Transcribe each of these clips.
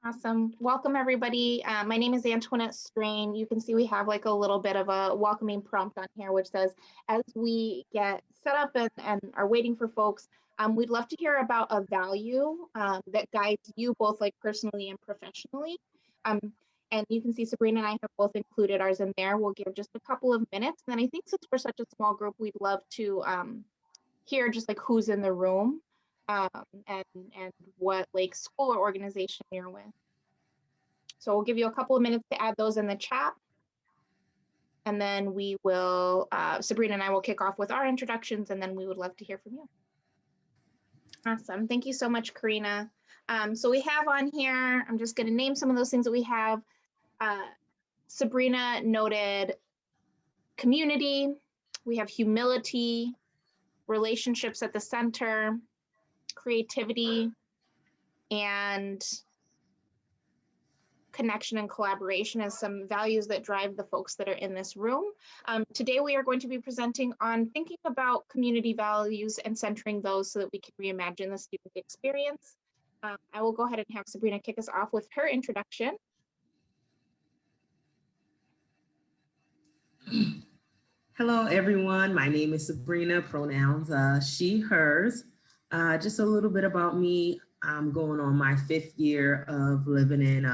Awesome. Welcome, everybody. My name is Antoinette Strain. You can see we have like a little bit of a welcoming prompt on here, which says, as we get set up and are waiting for folks, we'd love to hear about a value that guides you both like personally and professionally. Um, and you can see Sabrina and I have both included ours in there. We'll give just a couple of minutes. And then I think since we're such a small group, we'd love to hear just like who's in the room um, and what like school or organization you're with. So we'll give you a couple of minutes to add those in the chat. And then we will, Sabrina and I will kick off with our introductions, and then we would love to hear from you. Awesome. Thank you so much, Karina. So we have on here, I'm just going to name some of those things that we have. Sabrina noted community. We have humility, relationships at the center, creativity, and connection and collaboration as some values that drive the folks that are in this room. Today, we are going to be presenting on thinking about community values and centering those so that we can reimagine the student experience. I will go ahead and have Sabrina kick us off with her introduction. Hello, everyone. My name is Sabrina, pronouns she, hers. Just a little bit about me. I'm going on my 5th year of living in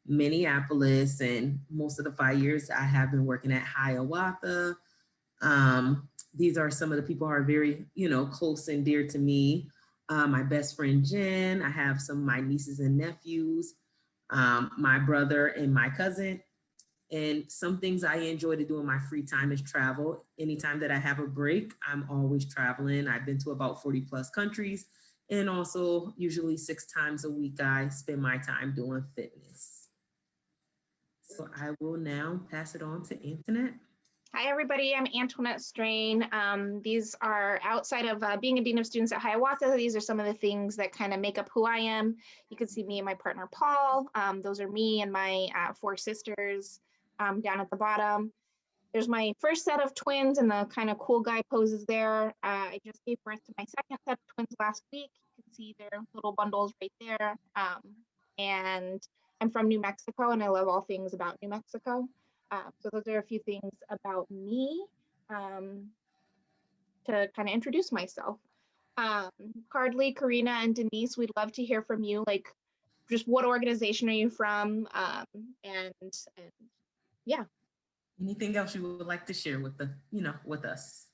Minneapolis, and most of the 5 years I have been working at Hiawatha. These are some of the people who are very, close and dear to me. My best friend, Jen. I have some of my nieces and nephews, my brother and my cousin. And some things I enjoy to do in my free time is travel. Anytime that I have a break, I'm always traveling. I've been to about 40 plus countries. And also usually 6 times a week, I spend my time doing fitness. So I will now pass it on to Antoinette. Hi, everybody. I'm Antoinette Strain. These are outside of being a Dean of Students at Hiawatha. These are some of the things that kind of make up who I am. You can see me and my partner, Paul. Those are me and my 4 sisters down at the bottom. There's my first set of twins and the kind of cool guy poses there. I just gave birth to my second set of twins last week. You can see their little bundles right there. And I'm from New Mexico, and I love all things about New Mexico. So those are a few things about me to kind of introduce myself. Karlie, Karina, and Denise, we'd love to hear from you. Like, just what organization are you from? And yeah. Anything else you would like to share with with us?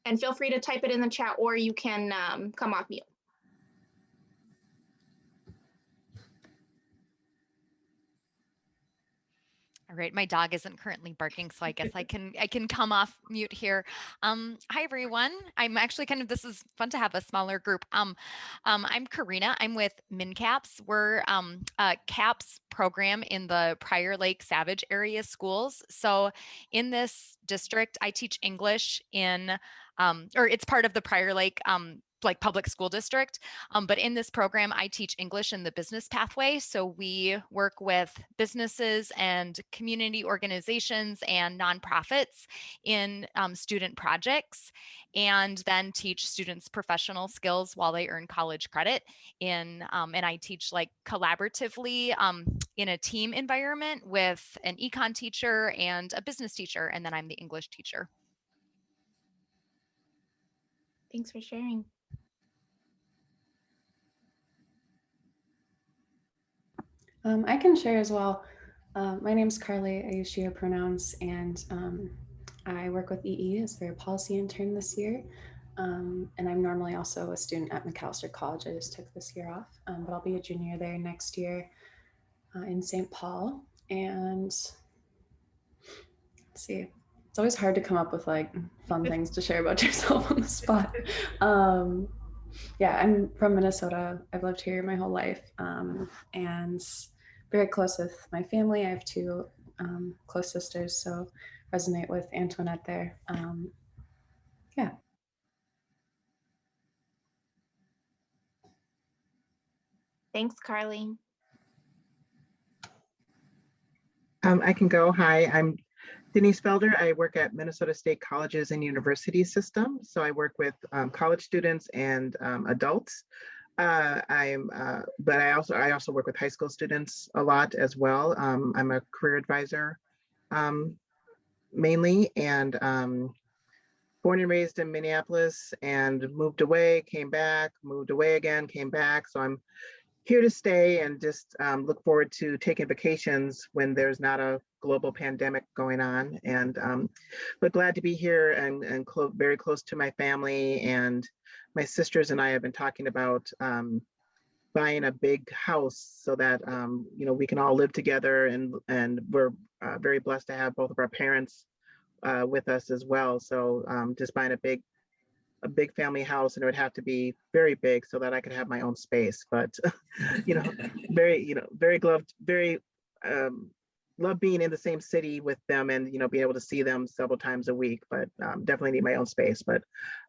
And feel free to type it in the chat, or you can come off mute. All right, my dog isn't currently barking, so I guess I can come off mute here. Hi everyone. I'm actually this is fun to have a smaller group. I'm Karina. I'm with mincaps. We're a CAPS program in the Prior Lake Savage area schools. So in this district, I teach English in, or it's part of the Prior Lake like public school district. But in this program, I teach English in the business pathway. So we work with businesses and community organizations and nonprofits in student projects, and then teach students professional skills while they earn college credit in, and I teach like collaboratively in a team environment with an econ teacher and a business teacher, and then I'm the English teacher. Thanks for sharing. I can share as well. My name's Karlie. I use she, her pronouns, and I work with EE as their policy intern this year. And I'm normally also a student at McAllister College. I just took this year off, but I'll be a junior there next year in St. Paul. And let's see, it's always hard to come up with like fun things to share about yourself on the spot. Yeah, I'm from Minnesota. I've lived here my whole life, and very close with my family. I have 2 close sisters, so resonate with Antoinette there. Yeah. Thanks, Karlie. I can go. Hi, I'm Denise Felder. I work at Minnesota State Colleges and Universities System. So I work with college students and adults. But I also work with high school students a lot as well. I'm a career advisor um, mainly, and born and raised in Minneapolis, and moved away, came back, moved away again, came back. So I'm here to stay, and just look forward to taking vacations when there's not a global pandemic going on. And but glad to be here, and very close to my family. And my sisters and I have been talking about buying a big house so that we can all live together, and we're very blessed to have both of our parents with us as well. So just buying a big family house, and it would have to be very big so that I could have my own space. But you know, very gloved, very love being in the same city with them, and be able to see them several times a week. But definitely need my own space. But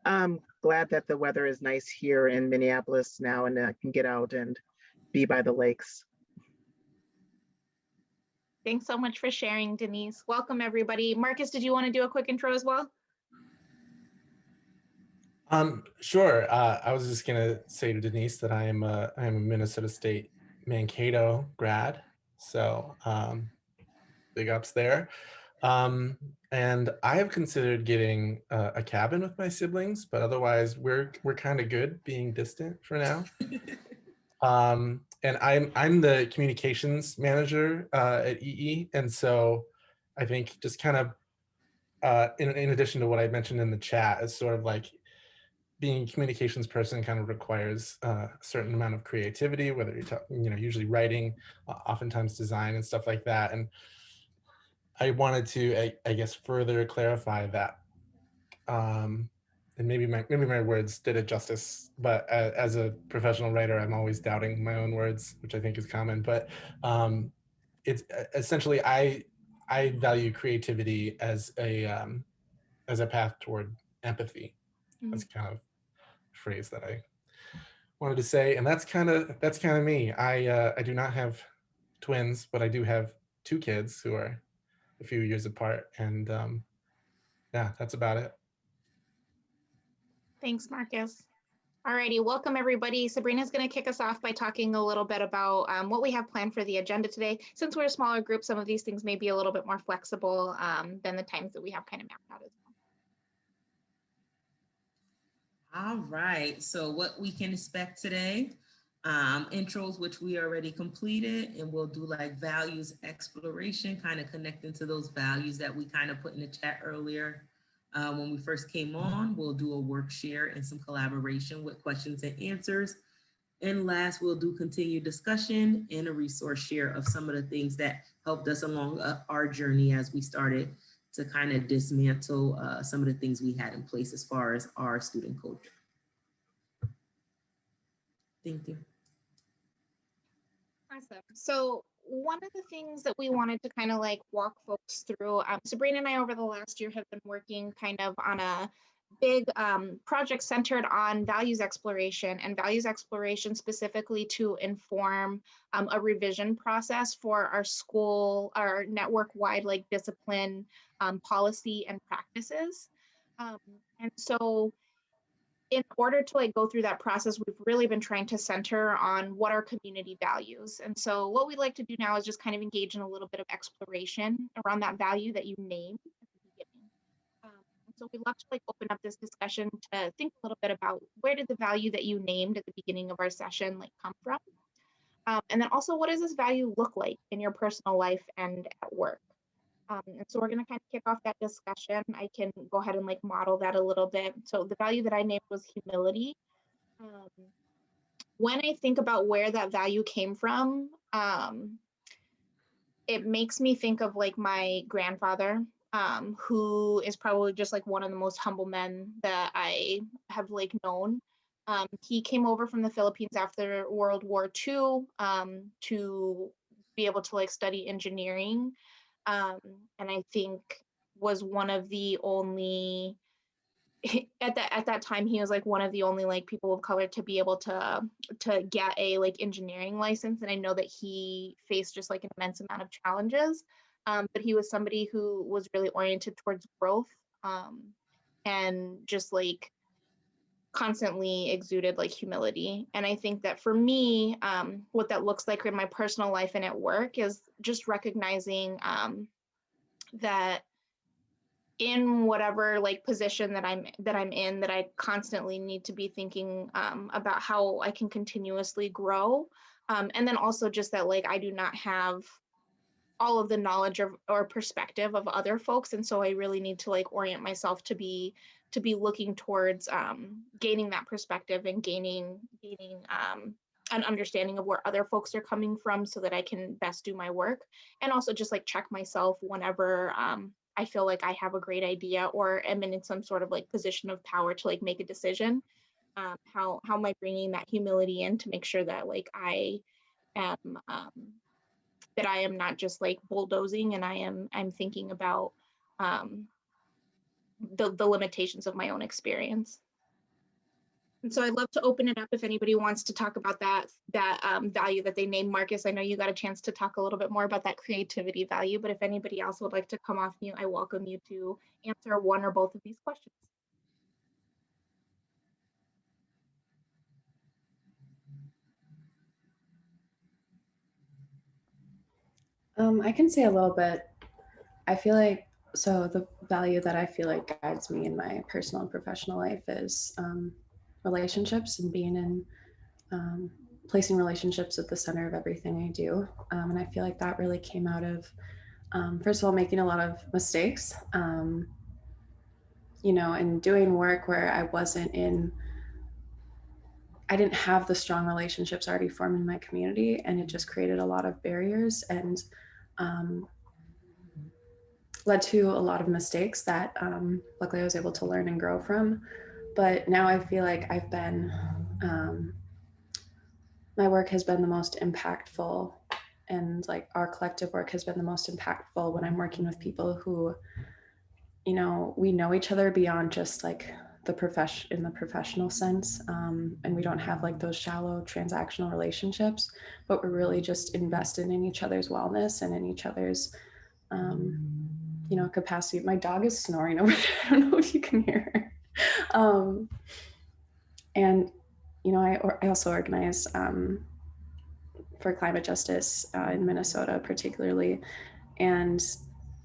I'm glad that the weather is nice here in Minneapolis now, and I can get out and be by the lakes. Thanks so much for sharing, Denise. Welcome, everybody. Marcus, did you want to do a quick intro as well? Sure. I was just gonna say to Denise that I am a Minnesota State Mankato grad, so big ups there. And I have considered getting a cabin with my siblings, but otherwise we're kind of good being distant for now. And I'm the communications manager at EE, and so I think just kind of in addition to what I mentioned in the chat, it's sort of like being a communications person kind of requires a certain amount of creativity, whether you're usually writing, oftentimes design and stuff like that. And I wanted to, I guess, further clarify that. And maybe my words did it justice, but as a professional writer, I'm always doubting my own words, which I think is common. But it's essentially I value creativity as a path toward empathy. That's kind of phrase that I wanted to say, and that's kind of me. I do not have twins, but I do have two kids who are a few years apart, and yeah, that's about it. Thanks, Marcus. Alrighty, welcome everybody. Sabrina's going to kick us off by talking a little bit about what we have planned for the agenda today. Since we're a smaller group, some of these things may be a little bit more flexible than the times that we have kind of mapped out as well. All right, so what we can expect today, intros, which we already completed, and we'll do like values exploration, kind of connecting to those values that we kind of put in the chat earlier. When we first came on, we'll do a work share and some collaboration with questions and answers. And last, we'll do continued discussion and a resource share of some of the things that helped us along our journey as we started to kind of dismantle some of the things we had in place as far as our student culture. Thank you. Awesome. So one of the things that we wanted to kind of like walk folks through, Sabrina and I over the last year have been working kind of on a big project centered on values exploration, and values exploration specifically to inform a revision process for our school, our network-wide like discipline policy and practices. And so in order to like go through that process, we've really been trying to center on what our community values. And so what we'd like to do now is just kind of engage in a little bit of exploration around that value that you named at the beginning. So we'd love to like open up this discussion to think a little bit about where did the value that you named at the beginning of our session like come from? And then also, what does this value look like in your personal life and at work? And so we're going to kind of kick off that discussion. I can go ahead and like model that a little bit. So the value that I named was humility. When I think about where that value came from, it makes me think of like my grandfather, who is probably just like one of the most humble men that I have like known. He came over from the Philippines after World War II to be able to like study engineering. And I think was one of the only at that time he was like one of the only like people of color to be able to get a like engineering license. And I know that he faced just like an immense amount of challenges, but he was somebody who was really oriented towards growth, and just like constantly exuded like humility. And I think that for me, what that looks like in my personal life and at work is just recognizing that in whatever like position that I'm in, that I constantly need to be thinking about how I can continuously grow. And then also just that like I do not have all of the knowledge or perspective of other folks, and so I really need to like orient myself to be looking towards gaining that perspective and gaining an understanding of where other folks are coming from so that I can best do my work, and also just like check myself whenever I feel like I have a great idea or am in some sort of like position of power to like make a decision. How am I bringing that humility in to make sure that like I am that I am not just like bulldozing, and I'm thinking about um, the limitations of my own experience. And so I'd love to open it up if anybody wants to talk about that value that they named. Marcus, I know you got a chance to talk a little bit more about that creativity value, but if anybody else would like to come off mute, I welcome you to answer one or both of these questions. I can say a little bit. I feel like, so the value that I feel like guides me in my personal and professional life is relationships, and being in placing relationships at the center of everything I do. And I feel like that really came out of, first of all, making a lot of mistakes, you know, and doing work where I didn't have the strong relationships already formed in my community, and it just created a lot of barriers and led to a lot of mistakes that luckily I was able to learn and grow from. But now I feel like my work has been the most impactful, and like our collective work has been the most impactful when I'm working with people who, you know, we know each other beyond just like the professional sense, and we don't have like those shallow transactional relationships, but we're really just invested in each other's wellness and in each other's you know, capacity. My dog is snoring over there. I don't know if you can hear her. And you know, I also organize for climate justice in Minnesota particularly, and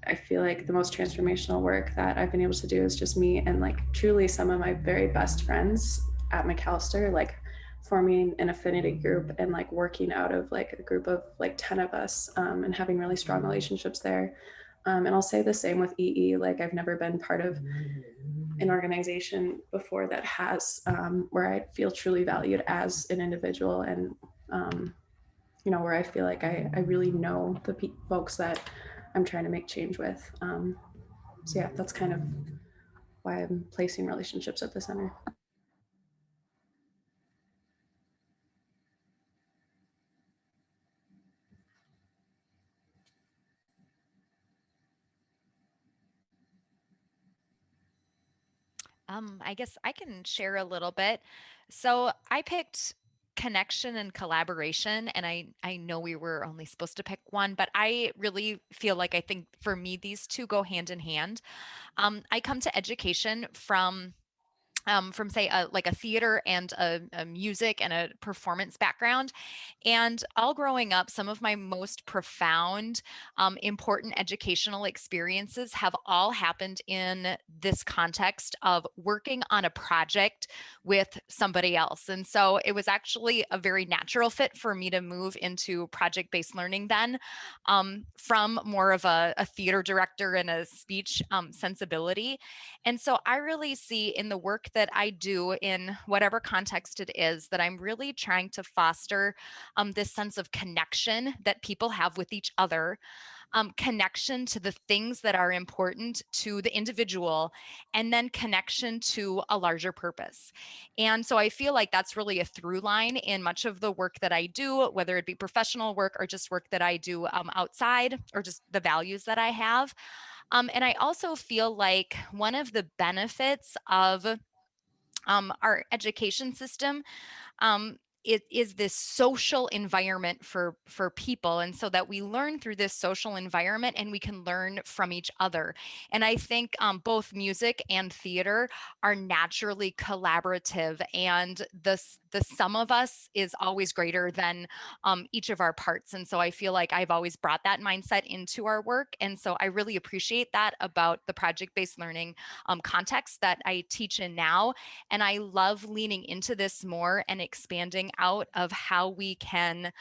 I feel like the most transformational work that I've been able to do is just me and like truly some of my very best friends at McAllister, like forming an affinity group and like working out of like a group of like 10 of us, and having really strong relationships there. And I'll say the same with EE. Like I've never been part of an organization before that has where I feel truly valued as an individual, and you know, where I feel like I really know the folks that I'm trying to make change with. So yeah, that's kind of why I'm placing relationships at the center. I guess I can share a little bit. So I picked connection and collaboration, and I know we were only supposed to pick one, but I really feel like I think for me these two go hand in hand. I come to education from say like a theater and a music and a performance background, and all growing up, some of my most profound important educational experiences have all happened in this context of working on a project with somebody else. And so it was actually a very natural fit for me to move into project-based learning then, from more of a theater director and a speech sensibility. And so I really see in the work that I do in whatever context it is that I'm really trying to foster this sense of connection that people have with each other, connection to the things that are important to the individual, and then connection to a larger purpose. And so I feel like that's really a through line in much of the work that I do, whether it be professional work or just work that I do outside, or just the values that I have. And I also feel like one of the benefits of our education system it is this social environment for people, and so that we learn through this social environment and we can learn from each other. And I think both music and theater are naturally collaborative, and the sum of us is always greater than each of our parts. And so I feel like I've always brought that mindset into our work, and so I really appreciate that about the project-based learning context that I teach in now. And I love leaning into this more and expanding out of how we can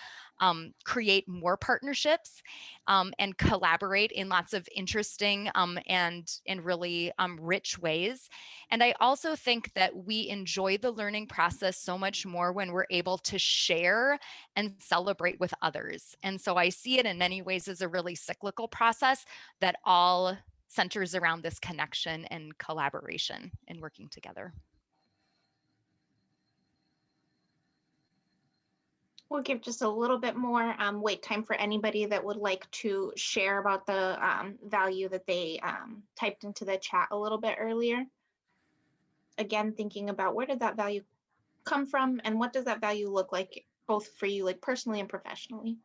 create more partnerships and collaborate in lots of interesting and really rich ways. And I also think that we enjoy the learning process so much more when we're able to share and celebrate with others. And so I see it in many ways as a really cyclical process that all centers around this connection and collaboration and working together. We'll give just a little bit more wait time for anybody that would like to share about the value that they typed into the chat a little bit earlier. Again, thinking about where did that value come from and what does that value look like both for you, like personally and professionally?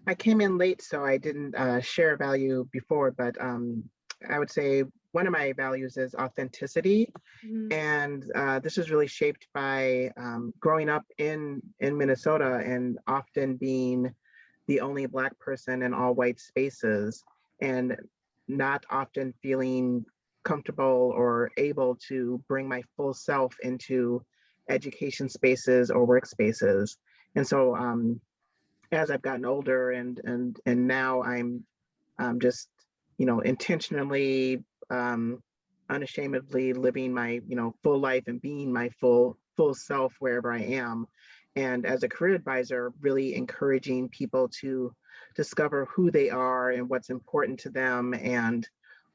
I came in late, so I didn't share value before, but I would say one of my values is authenticity. And this is really shaped by growing up in Minnesota and often being the only Black person in all white spaces and not often feeling comfortable or able to bring my full self into education spaces or workspaces. And so as I've gotten older and now I'm just, intentionally, unashamedly living my, full life and being my full self wherever I am. And as a career advisor, really encouraging people to discover who they are and what's important to them and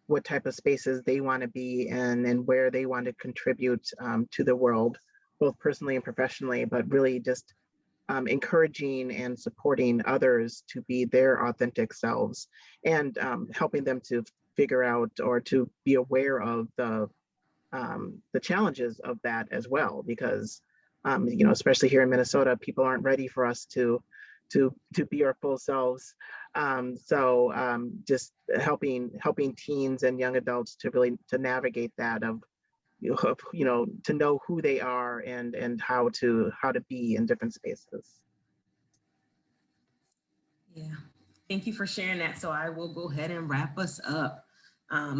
what type of spaces they want to be in and where they want to contribute to the world, both personally and professionally, but really just encouraging and supporting others to be their authentic selves and helping them to figure out or to be aware of the challenges of that as well, because especially here in Minnesota, people aren't ready for us to be our full selves. So just helping teens and young adults to really to navigate that of to know who they are and how to be in different spaces. Yeah, thank you for sharing that. So I will go ahead and wrap us up.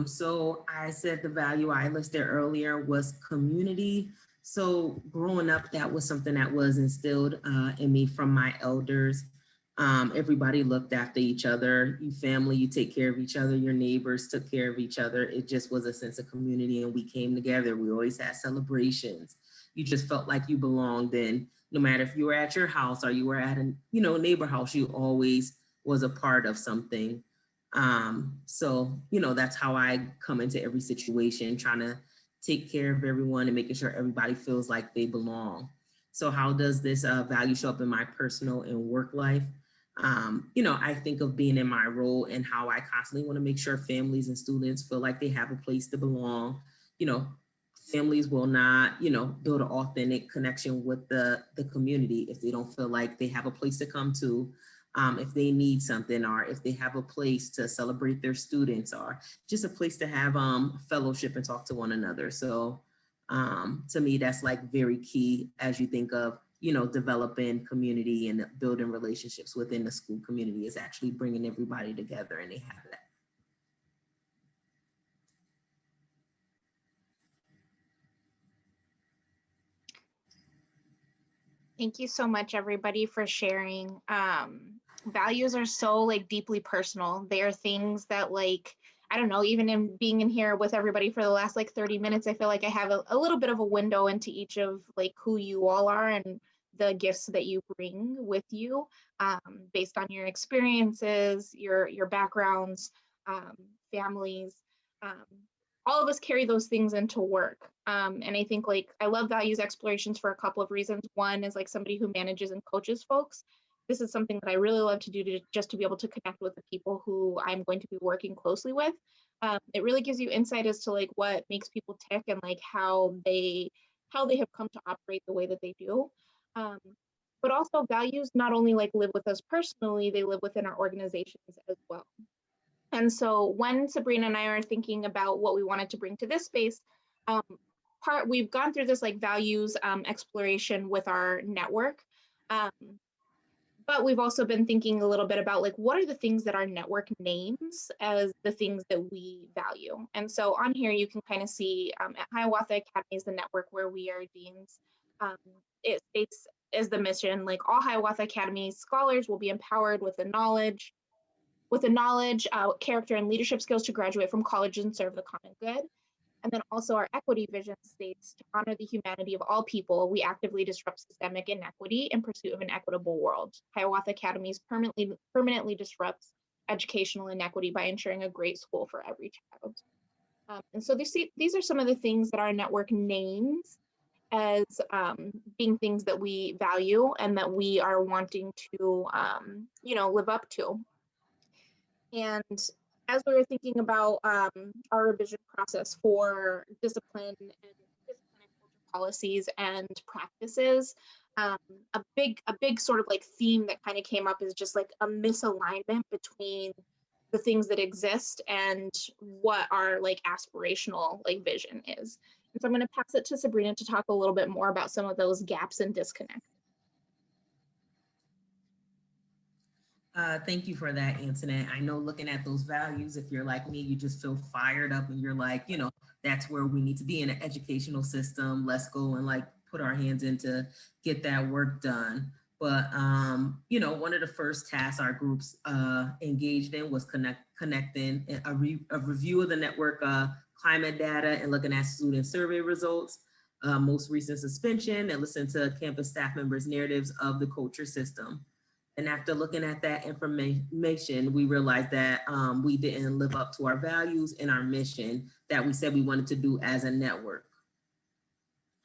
So I said the value I listed earlier was community. So growing up, that was something that was instilled in me from my elders. Everybody looked after each other. You family, you take care of each other. Your neighbors took care of each other. It just was a sense of community, and we came together. We always had celebrations. You just felt like you belonged in. No matter if you were at your house or you were at a neighbor house, you always was a part of something. So that's how I come into every situation, trying to take care of everyone and making sure everybody feels like they belong. So how does this value show up in my personal and work life? I think of being in my role and how I constantly want to make sure families and students feel like they have a place to belong. Families will not, build an authentic connection with the community if they don't feel like they have a place to come to, if they need something, or if they have a place to celebrate their students, or just a place to have fellowship and talk to one another. So to me, that's like very key as you think of, developing community and building relationships within the school community, is actually bringing everybody together and they have that. Thank you so much, everybody, for sharing. Values are so like deeply personal. They are things that I don't know, even in being in here with everybody for the last 30 minutes, I feel like I have a little bit of a window into each of who you all are and the gifts that you bring with you based on your experiences, your backgrounds, families. All of us carry those things into work. And I think I love values explorations for a couple of reasons. One is somebody who manages and coaches folks. this is something that I really love to do, just to be able to connect with the people who I'm going to be working closely with. It really gives you insight as to like what makes people tick and like how they have come to operate the way that they do. Um, but also values not only like live with us personally, they live within our organizations as well. And so when Sabrina and I are thinking about what we wanted to bring to this space, um, we've gone through this like values exploration with our network. Um, but we've also been thinking a little bit about like what are the things that our network names as the things that we value. And so on here you can kind of see at Hiawatha Academy is the network where we are deans. It states as the mission like all Hiawatha Academy scholars will be empowered with the knowledge, character, and leadership skills to graduate from college and serve the common good. And then also our equity vision states to honor the humanity of all people, we actively disrupt systemic inequity in pursuit of an equitable world. Hiawatha Academies permanently disrupts educational inequity by ensuring a great school for every child. And so these are some of the things that our network names as being things that we value and that we are wanting to, live up to. And as we were thinking about our revision process for discipline and culture policies and practices, a big sort of like theme that kind of came up is just like a misalignment between the things that exist and what our like aspirational like vision is. And so I'm going to pass it to Sabrina to talk a little bit more about some of those gaps and disconnects. Thank you for that, Antoinette. I know looking at those values, if you're like me, you just feel fired up and you're like, that's where we need to be in an educational system. Let's go and like put our hands in to get that work done. But, one of the first tasks our groups engaged in was connecting a review of the network climate data and looking at student survey results, most recent suspension, and listen to campus staff members' narratives of the culture system. And after looking at that information, we realized that we didn't live up to our values and our mission that we said we wanted to do as a network.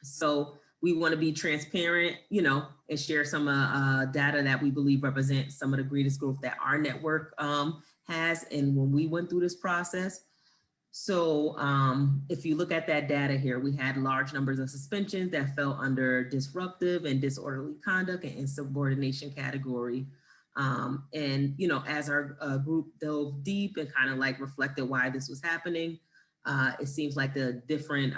So we want to be transparent, and share some data that we believe represent some of the greatest growth that our network has. And when we went through this process, so if you look at that data here, we had large numbers of suspensions that fell under disruptive and disorderly conduct and insubordination category. And, as our group dove deep and kind of like reflected why this was happening, it seems like the different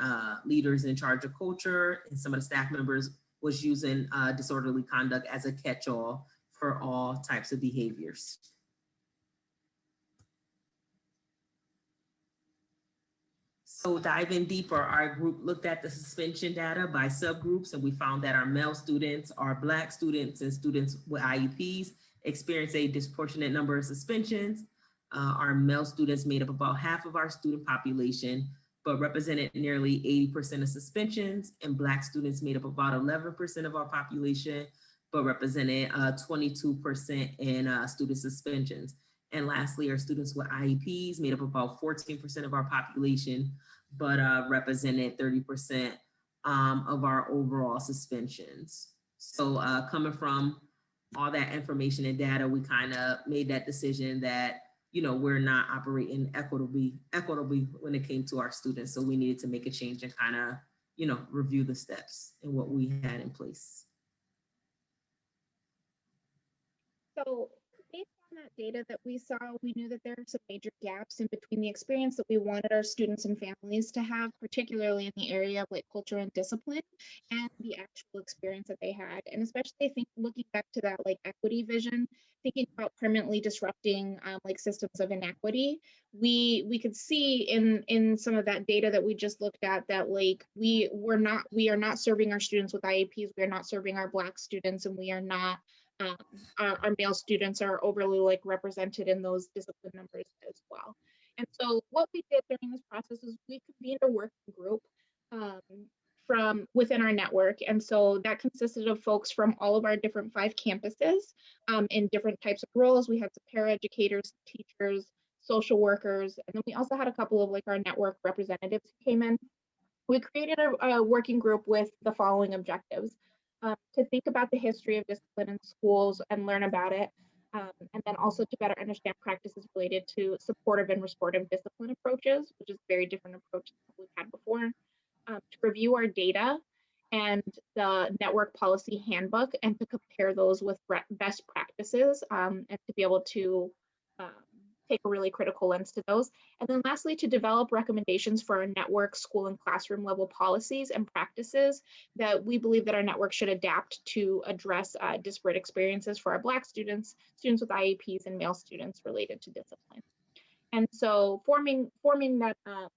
leaders in charge of culture and some of the staff members was using disorderly conduct as a catch-all for all types of behaviors. So diving deeper, our group looked at the suspension data by subgroups, and we found that our male students, our Black students, and students with IEPs experienced a disproportionate number of suspensions. Our male students made up about half of our student population, but represented nearly 80% of suspensions, and Black students made up about 11% of our population, but represented 22% in student suspensions. And lastly, our students with IEPs made up about 14% of our population, but represented 30% of our overall suspensions. So coming from all that information and data, we kind of made that decision that, we're not operating equitably when it came to our students. So we needed to make a change and kind of, review the steps and what we had in place. So based on that data that we saw, we knew that there are some major gaps in between the experience that we wanted our students and families to have, particularly in the area of like culture and discipline, and the actual experience that they had. And especially I think looking back to that like equity vision, thinking about permanently disrupting like systems of inequity, we could see in some of that data that we just looked at that like we are not serving our students with IEPs, we are not serving our Black students, and we are not our male students are overly like represented in those discipline numbers as well. And so what we did during this process is we convened a working group from within our network. And so that consisted of folks from all of our different 5 campuses in different types of roles. We had some paraeducators, teachers, social workers, and then we also had a couple of like our network representatives who came in. We created a working group with the following objectives. to think about the history of discipline in schools and learn about it, and then also to better understand practices related to supportive and restorative discipline approaches, which is a very different approach than we've had before, to review our data and the network policy handbook and to compare those with best practices, and to be able to um, take a really critical lens to those. And then lastly, to develop recommendations for our network, school, and classroom level policies and practices that we believe that our network should adapt to address disparate experiences for our Black students, students with IEPs, and male students related to discipline. And so forming that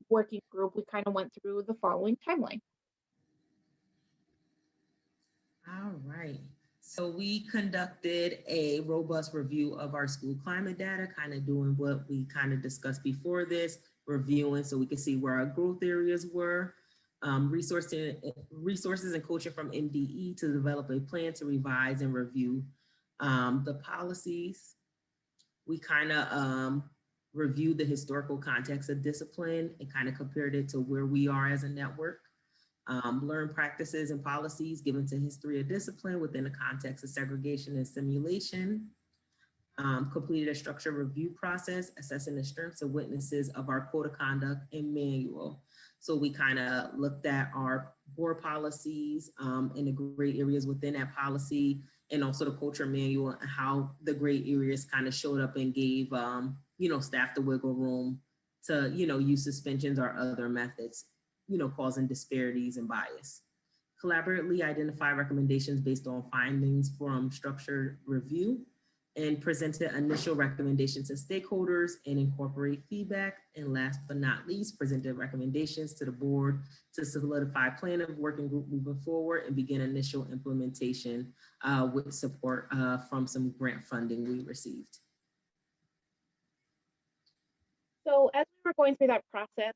working group, we kind of went through the following timeline. All right. So we conducted a robust review of our school climate data, kind of doing what we kind of discussed before this, reviewing so we could see where our growth areas were, resources and coaching from MDE to develop a plan to revise and review the policies. We kind of reviewed the historical context of discipline and kind of compared it to where we are as a network. Learn practices and policies given to history of discipline within the context of segregation and simulation. Completed a structured review process, assessing the strengths and weaknesses of our code of conduct and manual. So we kind of looked at our board policies and the gray areas within that policy, and also the culture manual and how the gray areas kind of showed up and gave, staff the wiggle room to, use suspensions or other methods, causing disparities and bias. Collaboratively identify recommendations based on findings from structured review, and presented initial recommendations to stakeholders and incorporate feedback. And last but not least, presented recommendations to the board to solidify plan of working group moving forward and begin initial implementation with support from some grant funding we received. So as we were going through that process,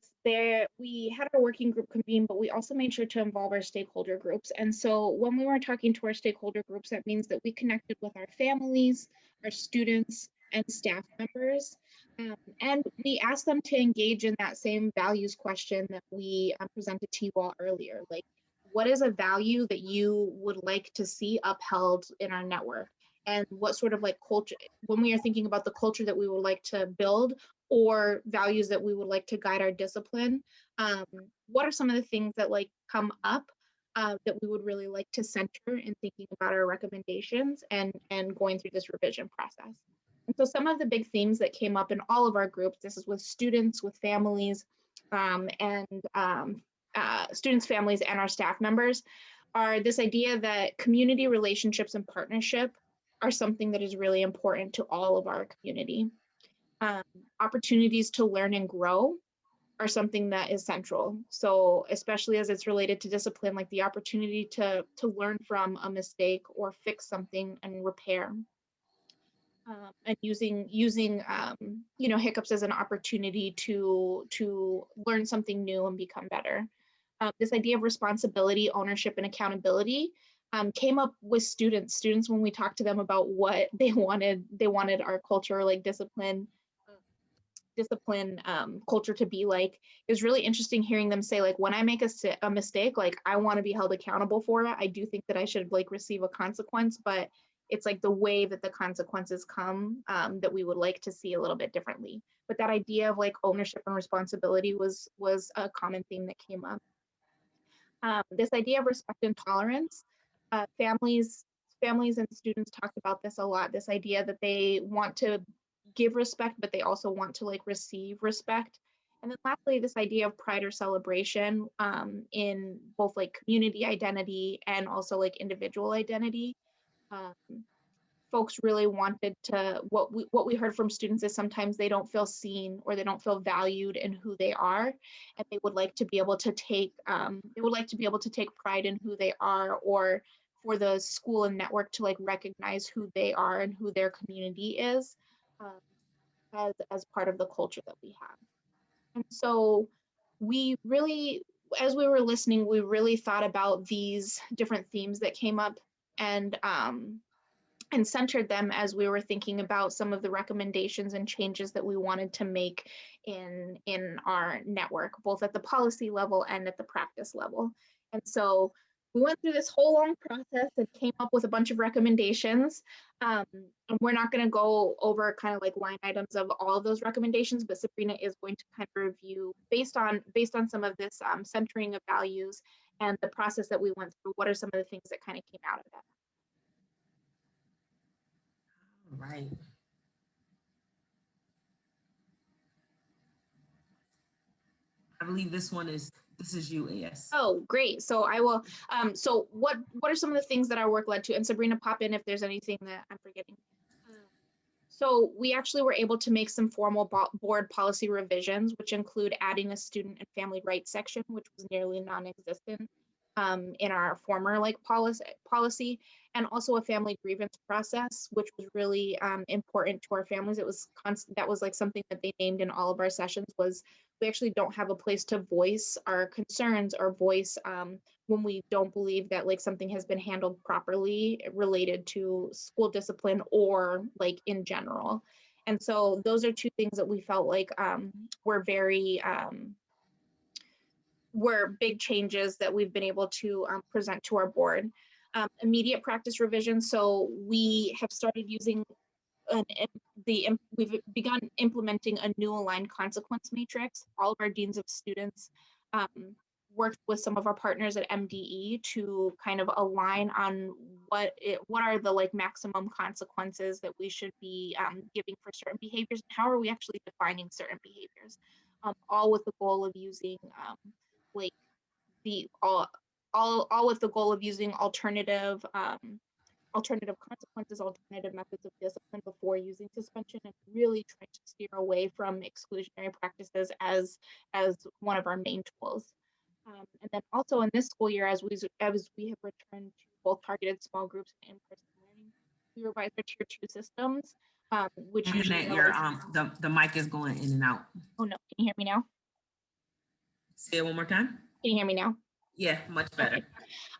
we had our working group convene, but we also made sure to involve our stakeholder groups. And so when we were talking to our stakeholder groups, that means that we connected with our families, our students, and staff members. And we asked them to engage in that same values question that we presented to you all earlier. Like, what is a value that you would like to see upheld in our network? And what sort of like culture, when we are thinking about the culture that we would like to build, or values that we would like to guide our discipline, what are some of the things that like come up that we would really like to center in thinking about our recommendations and going through this revision process? And so some of the big themes that came up in all of our groups, this is with students, with families, students, families, and our staff members, are this idea that community relationships and partnership are something that is really important to all of our community. Opportunities to learn and grow are something that is central. So especially as it's related to discipline, like the opportunity to learn from a mistake or fix something and repair. And using hiccups as an opportunity to learn something new and become better. This idea of responsibility, ownership, and accountability came up with students when we talked to them about what they wanted our culture, like discipline culture to be like. It was really interesting hearing them say, like, when I make a mistake, like, I want to be held accountable for it. I do think that I should like receive a consequence, but it's like the way that the consequences come that we would like to see a little bit differently. But that idea of like ownership and responsibility was a common theme that came up. This idea of respect and tolerance, families and students talked about this a lot, this idea that they want to give respect, but they also want to like receive respect. And then lastly, this idea of pride or celebration in both like community identity and also like individual identity. Folks really wanted to, what we heard from students is sometimes they don't feel seen or they don't feel valued in who they are, and they would like to be able to take pride in who they are, or for the school and network to like recognize who they are and who their community is as part of the culture that we have. And so we really, as we were listening, we really thought about these different themes that came up and centered them as we were thinking about some of the recommendations and changes that we wanted to make in our network, both at the policy level and at the practice level. And so we went through this whole long process and came up with a bunch of recommendations. And we're not going to go over kind of like line items of all of those recommendations, but Sabrina is going to kind of review based on some of this centering of values and the process that we went through. What are some of the things that kind of came out of that? Right. I believe this is you, AS. Oh, great. So I will, so what are some of the things that our work led to? And Sabrina, pop in if there's anything that I'm forgetting. So we actually were able to make some formal board policy revisions, which include adding a student and family rights section, which was nearly non-existent in our former like policy, and also a family grievance process, which was really important to our families. It was constant. That was like something that they named in all of our sessions was we actually don't have a place to voice our concerns or voice when we don't believe that like something has been handled properly related to school discipline or like in general. And so those are two things that we felt like were very were big changes that we've been able to present to our board. Immediate practice revision. So we have started using we've begun implementing a new aligned consequence matrix. All of our deans of students worked with some of our partners at MDE to kind of align on what are the like maximum consequences that we should be giving for certain behaviors, and how are we actually defining certain behaviors, all with the goal of using like the all with the goal of using alternative consequences, alternative methods of discipline before using suspension, and really trying to steer away from exclusionary practices as one of our main tools. And then also in this school year, as we have returned to both targeted small groups and in-person learning, we revised our tier 2 systems, which usually your the mic is going in and out. Oh no, can you hear me now? Say it one more time. Can you hear me now? Yeah, much better.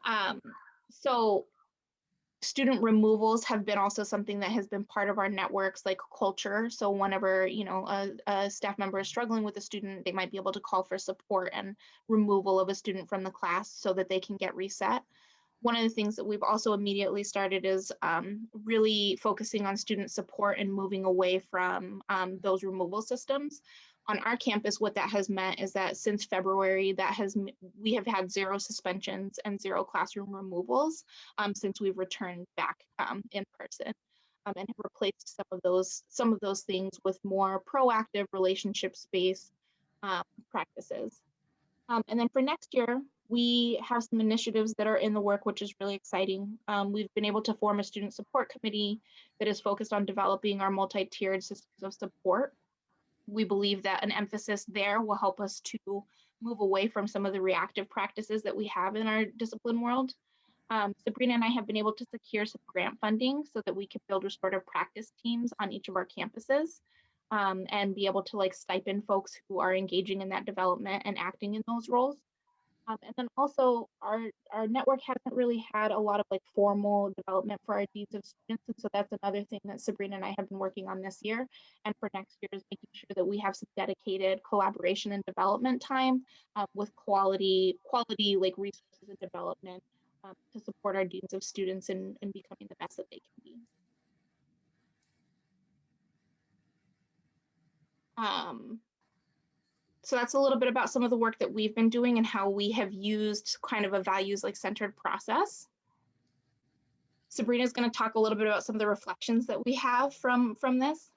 Okay. So student removals have been also something that has been part of our networks like culture. So whenever, you know, a staff member is struggling with a student, they might be able to call for support and removal of a student from the class so that they can get reset. One of the things that we've also immediately started is really focusing on student support and moving away from those removal systems. On our campus, what that has meant is that since February, we have had 0 suspensions and 0 classroom removals since we've returned back in person, and have replaced some of those things with more proactive relationship-based practices. And then for next year, we have some initiatives that are in the work, which is really exciting. We've been able to form a student support committee that is focused on developing our multi-tiered systems of support. We believe that an emphasis there will help us to move away from some of the reactive practices that we have in our discipline world. Sabrina and I have been able to secure some grant funding so that we can build restorative practice teams on each of our campuses and be able to like stipend folks who are engaging in that development and acting in those roles. And then also our network hasn't really had a lot of like formal development for our deans of students. And so that's another thing that Sabrina and I have been working on this year. And for next year is making sure that we have some dedicated collaboration and development time with quality like resources and development to support our deans of students in becoming the best that they can be. So that's a little bit about some of the work that we've been doing and how we have used kind of a values like centered process. Sabrina is going to talk a little bit about some of the reflections that we have from this.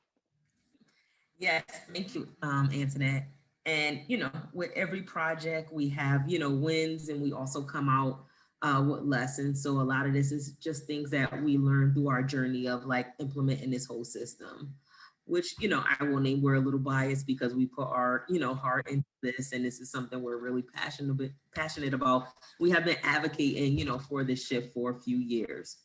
Yes, thank you, Antoinette. And, you know, with every project we have, you know, wins, and we also come out with lessons. So a lot of this is just things that we learned through our journey of like implementing this whole system, which, you know, I will name we're a little biased because we put our, you know, heart into this, and this is something we're really passionate about. We have been advocating, you know, for this shift for a few years.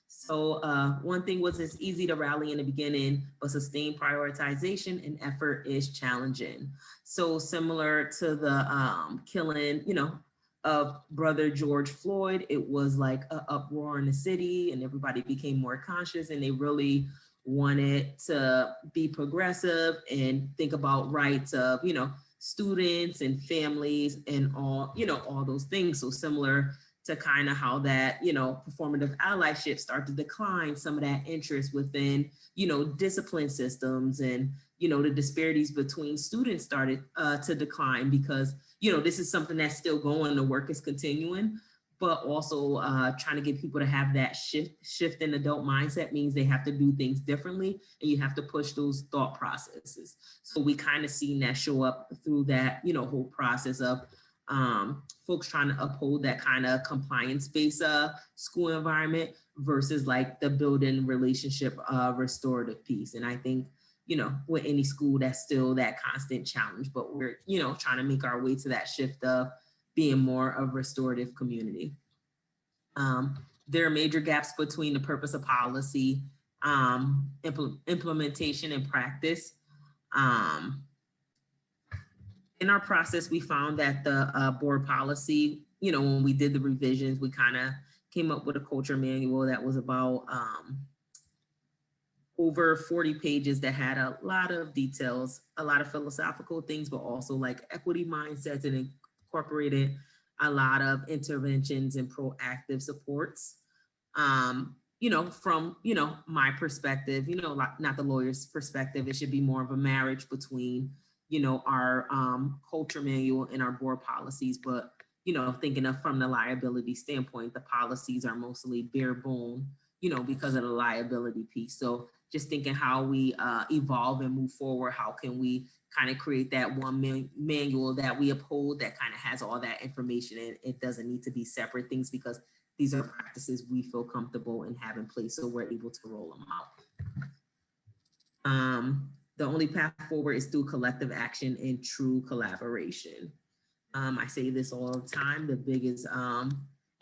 So one thing was it's easy to rally in the beginning, but sustained prioritization and effort is challenging. So similar to the killing, you know, of brother George Floyd, it was like an uproar in the city and everybody became more conscious, and they really wanted to be progressive and think about rights of, you know, students and families and all, you know, all those things. So similar to kind of how that, performative allyship started to decline, some of that interest within, discipline systems, and, the disparities between students started to decline because, this is something that's still going, the work is continuing, but also trying to get people to have that shift in adult mindset means they have to do things differently, and you have to push those thought processes. So we kind of seen that show up through that, whole process of folks trying to uphold that kind of compliance-based school environment versus like the building relationship restorative piece. And I think, with any school, that's still that constant challenge, but we're, trying to make our way to that shift of being more of restorative community. There are major gaps between the purpose of policy, implementation and practice. In our process, we found that the board policy, when we did the revisions, we kind of came up with a culture manual that was about over 40 pages that had a lot of details, a lot of philosophical things, but also like equity mindsets, and incorporated a lot of interventions and proactive supports. From, my perspective, not the lawyer's perspective, it should be more of a marriage between, our culture manual and our board policies. But, thinking of from the liability standpoint, the policies are mostly bare bone, because of the liability piece. So just thinking how we evolve and move forward, how can we kind of create that one manual that we uphold that kind of has all that information, and it doesn't need to be separate things because these are practices we feel comfortable in having place, so we're able to roll them out. The only path forward is through collective action and true collaboration. I say this all the time, the biggest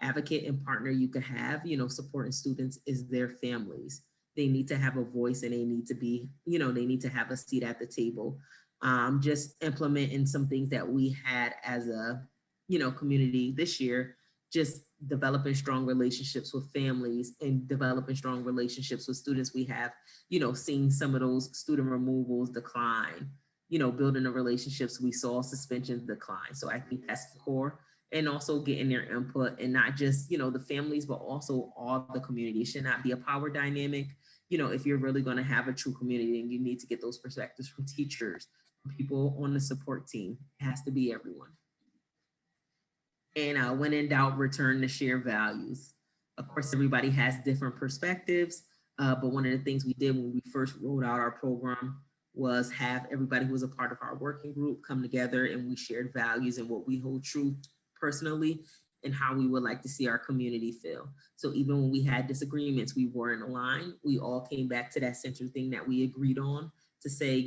advocate and partner you could have, supporting students is their families. They need to have a voice, and they need to be, they need to have a seat at the table. Just implementing some things that we had as a, community this year, just developing strong relationships with families and developing strong relationships with students. We have, seeing some of those student removals decline, building the relationships, we saw suspensions decline. So I think that's the core. And also getting their input, and not just, the families, but also all the community. It should not be a power dynamic. If you're really going to have a true community, and you need to get those perspectives from teachers, from people on the support team. It has to be everyone. And when in doubt, return to shared values. Of course, everybody has different perspectives, but one of the things we did when we first rolled out our program was have everybody who was a part of our working group come together, and we shared values and what we hold true personally, and how we would like to see our community feel. So even when we had disagreements, we weren't aligned. We all came back to that central thing that we agreed on to say,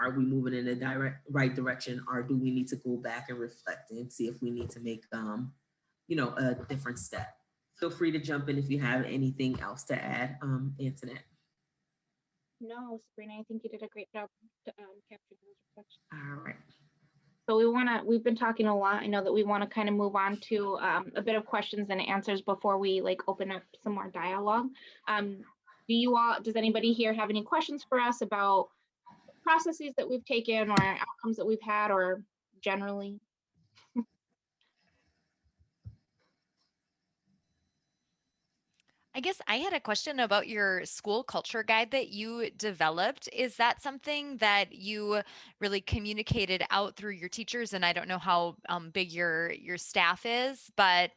are we moving in the right direction, or do we need to go back and reflect and see if we need to make, a different step? Feel free to jump in if you have anything else to add, Antoinette. No, Sabrina, I think you did a great job to capture those reflections. All right. So we've been talking a lot. I know that we want to kind of move on to a bit of questions and answers before we open up some more dialogue. Does anybody here have any questions for us about processes that we've taken or outcomes that we've had, or generally? I guess I had a question about your school culture guide that you developed. Is that something that you really communicated out through your teachers? And I don't know how big your staff is, but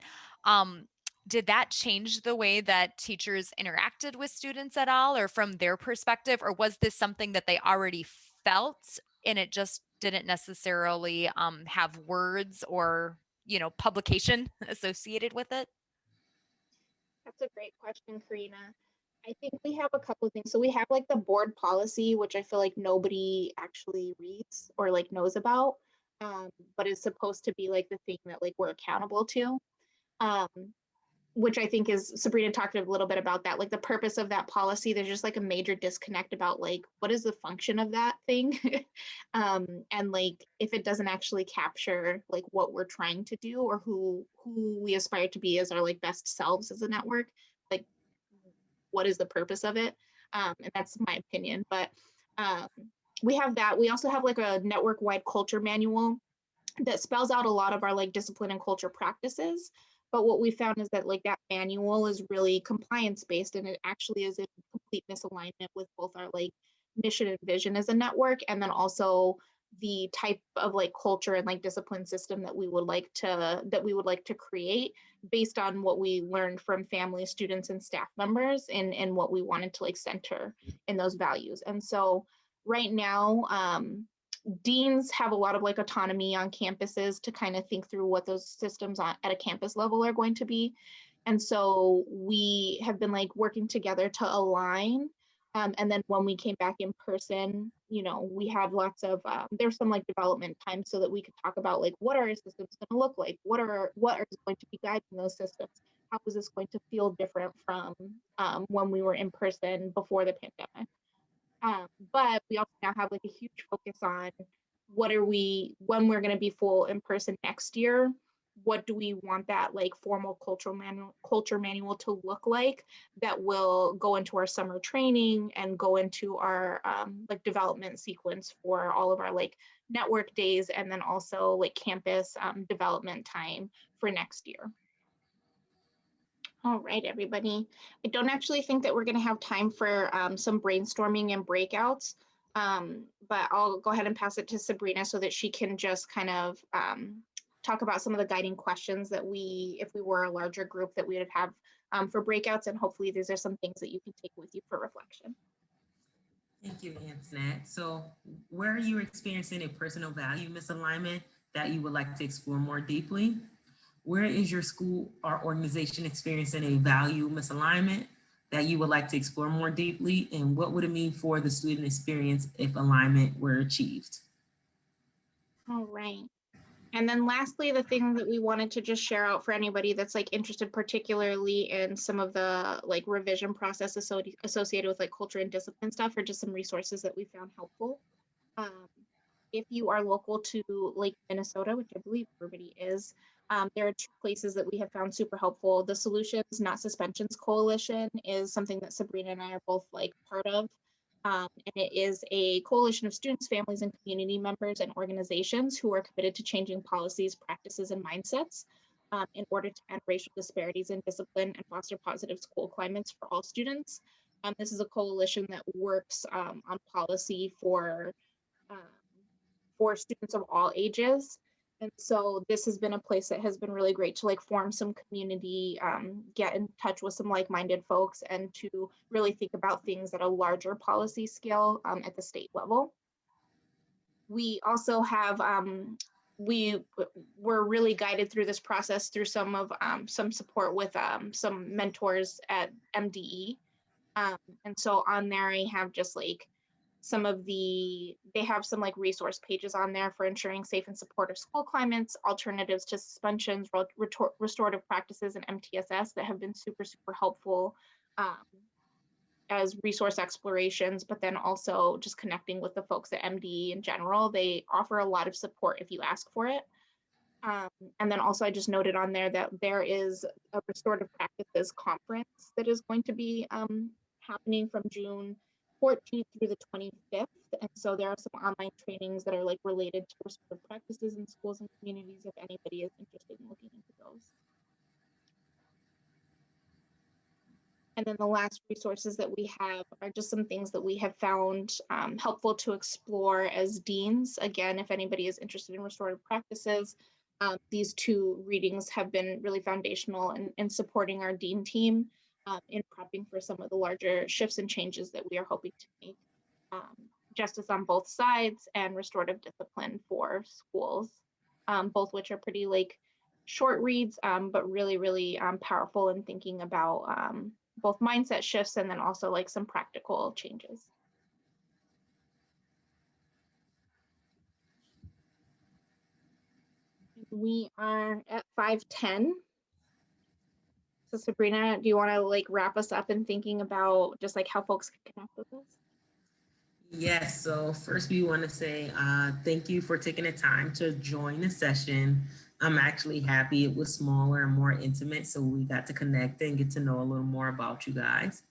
did that change the way that teachers interacted with students at all, or from their perspective? Or was this something that they already felt and it just didn't necessarily have words or, publication associated with it? That's a great question, Karina. I think we have a couple of things. So we have the board policy, which I feel like nobody actually reads or knows about, but it's supposed to be the thing that we're accountable to. Which I think is, Sabrina talked a little bit about that, the purpose of that policy. There's just a major disconnect about what is the function of that thing, and if it doesn't actually capture what we're trying to do, or who we aspire to be as our best selves as a network, what is the purpose of it? And that's my opinion. But we have that. We also have a network-wide culture manual that spells out a lot of our discipline and culture practices. But what we found is that like that manual is really compliance based, and it actually is in complete misalignment with both our like mission and vision as a network, and then also the type of like culture and like discipline system that we would like to create based on what we learned from families, students, and staff members, and what we wanted to like center in those values. And so right now, deans have a lot of like autonomy on campuses to kind of think through what those systems at a campus level are going to be. And so we have been like working together to align. And then when we came back in person, you know, we had lots of, there's some like development time so that we could talk about like, what are our systems going to look like? What is going to be guiding those systems? How is this going to feel different from when we were in person before the pandemic? But we also now have like a huge focus on when we're going to be full in person next year, what do we want that like formal culture manual to look like that will go into our summer training and go into our like development sequence for all of our like network days, and then also like campus development time for next year. All right, everybody. I don't actually think that we're going to have time for some brainstorming and breakouts, but I'll go ahead and pass it to Sabrina so that she can just kind of talk about some of the guiding questions that if we were a larger group, that we would have for breakouts, and hopefully these are some things that you can take with you for reflection. Thank you, Antoinette. So where are you experiencing a personal value misalignment that you would like to explore more deeply? Where is your school or organization experiencing a value misalignment that you would like to explore more deeply? And what would it mean for the student experience if alignment were achieved? All right. And then lastly, the thing that we wanted to just share out for anybody that's like interested particularly in some of the like revision process associated with like culture and discipline stuff, are just some resources that we found helpful. If you are local to Lake Minnesota, which I believe everybody is, there are two places that we have found super helpful. The Solutions Not Suspensions Coalition is something that Sabrina and I are both like part of. And it is a coalition of students, families, and community members and organizations who are committed to changing policies, practices, and mindsets in order to end racial disparities in discipline and foster positive school climates for all students. This is a coalition that works on policy for students of all ages. And so this has been a place that has been really great to like form some community, get in touch with some like-minded folks, and to really think about things at a larger policy scale at the state level. We also have, we were really guided through this process through some support with some mentors at MDE. And so on there, I have just like they have some like resource pages on there for ensuring safe and supportive school climates, alternatives to suspensions, restorative practices, and MTSS that have been super, super helpful as resource explorations, but then also just connecting with the folks at MDE in general. They offer a lot of support if you ask for it. And then also I just noted on there that there is a restorative practices conference that is going to be happening from June 14th through the 25th. And so there are some online trainings that are like related to restorative practices in schools and communities if anybody is interested in looking into those. And then the last resources that we have are just some things that we have found helpful to explore as deans. Again, if anybody is interested in restorative practices, these two readings have been really foundational in supporting our dean team in prepping for some of the larger shifts and changes that we are hoping to make. Justice on Both Sides and Restorative Discipline for Schools, both which are pretty like short reads, but really, really powerful in thinking about both mindset shifts and then also like some practical changes. We are at 5:10. So Sabrina, do you want to like wrap us up in thinking about just like how folks can connect with us? Yes, so first we want to say thank you for taking the time to join the session. I'm actually happy it was smaller and more intimate, so we got to connect and get to know a little more about you guys.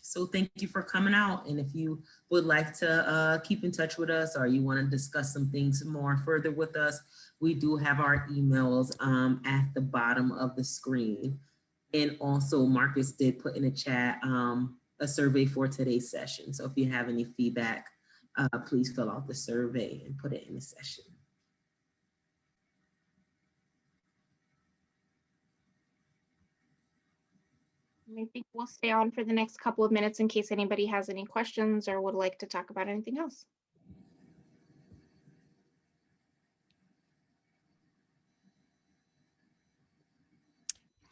So thank you for coming out. And if you would like to keep in touch with us, or you want to discuss some things more further with us, we do have our emails at the bottom of the screen. And also Marcus did put in a chat a survey for today's session. So if you have any feedback, please fill out the survey and put it in the session. I think we'll stay on for the next couple of minutes in case anybody has any questions or would like to talk about anything else.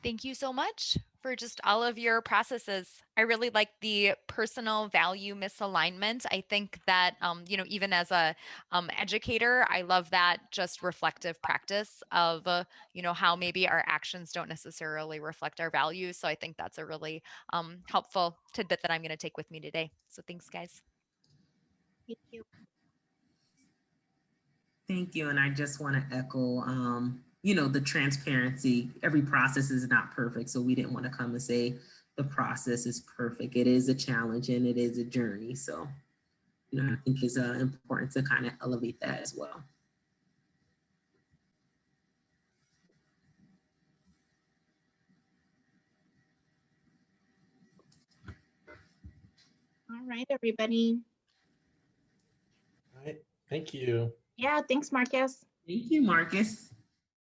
Thank you so much for just all of your processes. I really like the personal value misalignment. I think that, you know, even as a educator, I love that just reflective practice of, you know, how maybe our actions don't necessarily reflect our values. So I think that's a really helpful tidbit that I'm going to take with me today. So thanks, guys. Thank you. Thank you. And I just want to echo, you know, the transparency. Every process is not perfect. So we didn't want to come and say the process is perfect. It is a challenge and it is a journey. So, you know, I think it's important to kind of elevate that as well. All right, everybody. All right. Thank you. Yeah, thanks, Marcus. Thank you, Marcus.